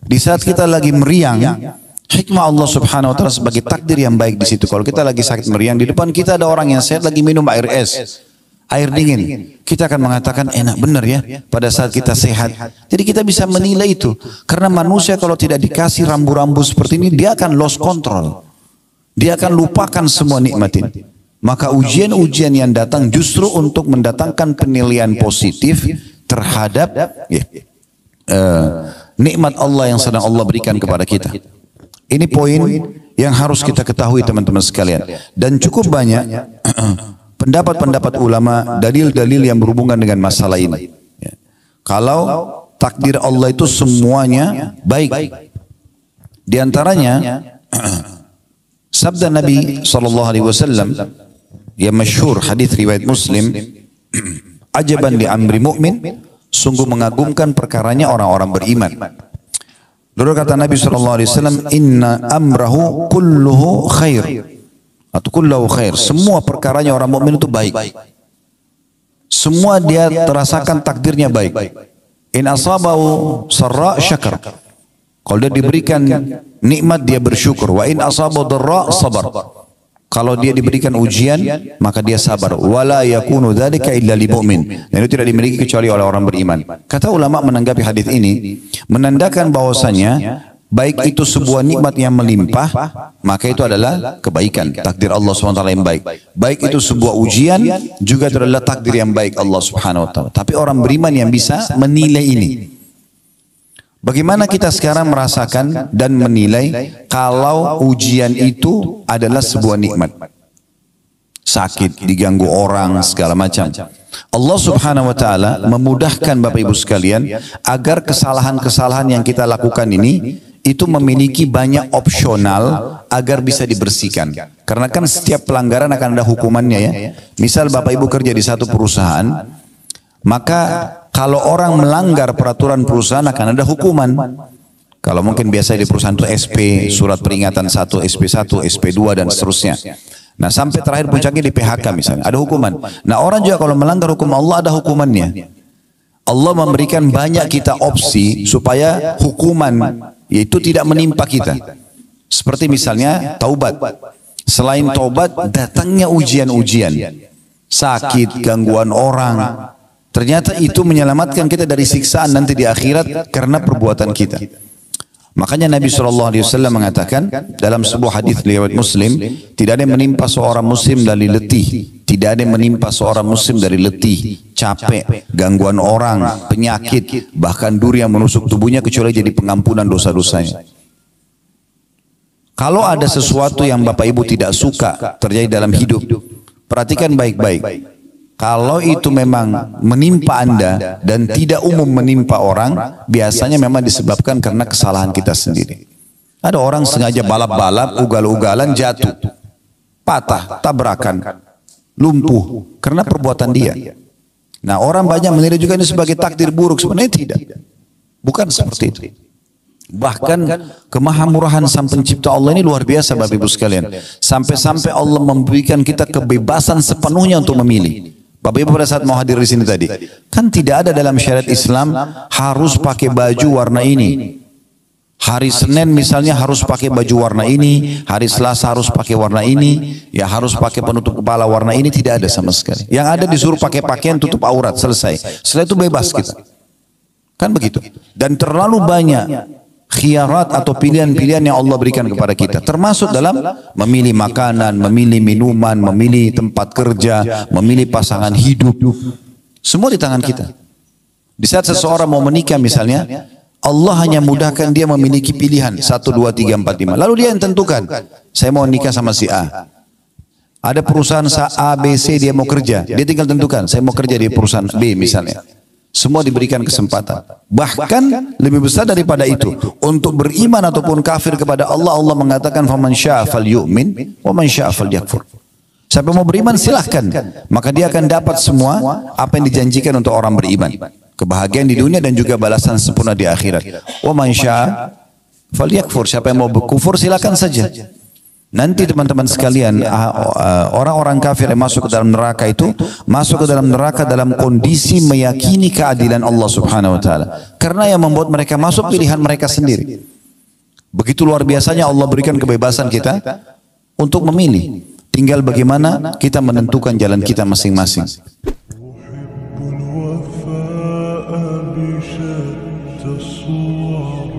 Di saat kita lagi meriang, hikmah Allah Subhanahu wa taala sebagai takdir yang baik di situ. Kalau kita lagi sakit meriang, di depan kita ada orang yang sehat lagi minum air es, air dingin. Kita akan mengatakan enak benar ya pada saat kita sehat. Jadi kita bisa menilai itu. Karena manusia kalau tidak dikasih rambu-rambu seperti ini, dia akan lost control. Dia akan lupakan semua nikmat ini. Maka ujian-ujian yang datang justru untuk mendatangkan penilaian positif terhadap nikmat Allah yang sedang Allah berikan kepada kita. Ini poin yang harus kita ketahui teman-teman sekalian. Dan cukup banyak pendapat-pendapat ulama, dalil-dalil yang berhubungan dengan masalah ini. Kalau takdir Allah itu semuanya baik. Di antaranya sabda Nabi SAW yang masyhur, hadis riwayat Muslim, ajaban li amri mu'min, sungguh mengagumkan perkaranya orang-orang beriman. Lalu kata Nabi SAW, inna amrahu kulluhu khair, atau kulluhu khair, semua perkaranya orang mukmin itu baik. Semua dia terasakan takdirnya baik. In asabahu sarra syakar, kalau dia diberikan nikmat dia bersyukur. Wa in asabahu dharra sabar, kalau dia diberikan ujian maka dia sabar. Wala yakunu dzalika illa lil mu'min, dan itu tidak dimiliki kecuali oleh orang beriman. Kata ulama menanggapi hadis ini, menandakan bahwasanya baik itu sebuah nikmat yang melimpah, maka itu adalah kebaikan, takdir Allah SWT yang baik. Baik itu sebuah ujian, juga itu adalah takdir yang baik Allah Subhanahu wa taala. Tapi orang beriman yang bisa menilai ini. Bagaimana kita sekarang merasakan dan menilai kalau ujian itu adalah sebuah nikmat? Sakit, diganggu orang, segala macam. Allah Subhanahu wa taala memudahkan Bapak Ibu sekalian agar kesalahan-kesalahan yang kita lakukan ini itu memiliki banyak opsional agar bisa dibersihkan. Karena kan setiap pelanggaran akan ada hukumannya ya. Misal Bapak Ibu kerja di satu perusahaan, maka kalau orang melanggar peraturan perusahaan akan ada hukuman. Kalau mungkin biasa di perusahaan itu SP, surat peringatan 1, SP1, SP2 dan seterusnya. Nah sampai terakhir puncaknya di PHK misalnya, ada hukuman. Nah orang juga kalau melanggar hukum Allah ada hukumannya. Allah memberikan banyak kita opsi supaya hukuman yaitu tidak menimpa kita. Seperti misalnya taubat. Selain taubat datangnya ujian-ujian. Sakit, gangguan orang. Ternyata itu menyelamatkan kita dari siksaan nanti di akhirat karena perbuatan kita. Makanya Nabi SAW mengatakan dalam sebuah hadis riwayat Muslim, tidak ada yang menimpa seorang muslim dari letih, tidak ada yang menimpa seorang muslim dari letih, capek, gangguan orang, penyakit, bahkan duri yang menusuk tubuhnya kecuali jadi pengampunan dosa-dosanya. Kalau ada sesuatu yang Bapak Ibu tidak suka terjadi dalam hidup, perhatikan baik-baik. Kalau itu memang menimpa Anda dan tidak umum menimpa orang, biasanya memang disebabkan karena kesalahan kita sendiri. Ada orang sengaja balap-balap, ugal-ugalan, jatuh, patah, tabrakan, lumpuh, karena perbuatan dia. Nah orang banyak menilai juga ini sebagai takdir buruk, sebenarnya tidak. Bukan seperti itu. Bahkan kemahamurahan Sang Pencipta Allah ini luar biasa Bapak Ibu sekalian. Sampai-sampai Allah memberikan kita kebebasan sepenuhnya untuk memilih. Bapak Ibu pada saat mau hadir di sini tadi, kan tidak ada dalam syariat Islam harus pakai baju warna ini. Hari Senin misalnya harus pakai baju warna ini, hari Selasa harus pakai warna ini, ya harus pakai penutup kepala warna ini, tidak ada sama sekali. Yang ada disuruh pakai pakaian tutup aurat, selesai. Setelah itu bebas kita. Kan begitu. Dan terlalu banyak khiyarat atau pilihan-pilihan yang Allah berikan kepada kita, termasuk dalam memilih makanan, memilih minuman, memilih tempat kerja, memilih pasangan hidup, semua di tangan kita. Di saat seseorang mau menikah misalnya, Allah hanya mudahkan dia memiliki pilihan 1, 2, 3, 4, 5, lalu dia yang tentukan, saya mau nikah sama si A. Ada perusahaan A, B, C dia mau kerja, dia tinggal tentukan, saya mau kerja di perusahaan B misalnya. Semua diberikan kesempatan. Bahkan lebih besar daripada itu, untuk beriman ataupun kafir kepada Allah, Allah mengatakan faman syaa'a falyu'min wa man syaa'a falyakfur. Siapa mau beriman silahkan, maka dia akan dapat semua apa yang dijanjikan untuk orang beriman. Kebahagiaan di dunia dan juga balasan sempurna di akhirat. Wa man syaa'a falyakfur. Siapa yang mau berkufur silakan saja. Nanti teman-teman sekalian, orang-orang kafir yang masuk ke dalam neraka itu masuk ke dalam neraka dalam kondisi meyakini keadilan Allah Subhanahu wa taala. Karena yang membuat mereka masuk pilihan mereka sendiri. Begitu luar biasanya Allah berikan kebebasan kita untuk memilih. Tinggal bagaimana kita menentukan jalan kita masing-masing. الوفاء بشتى الصور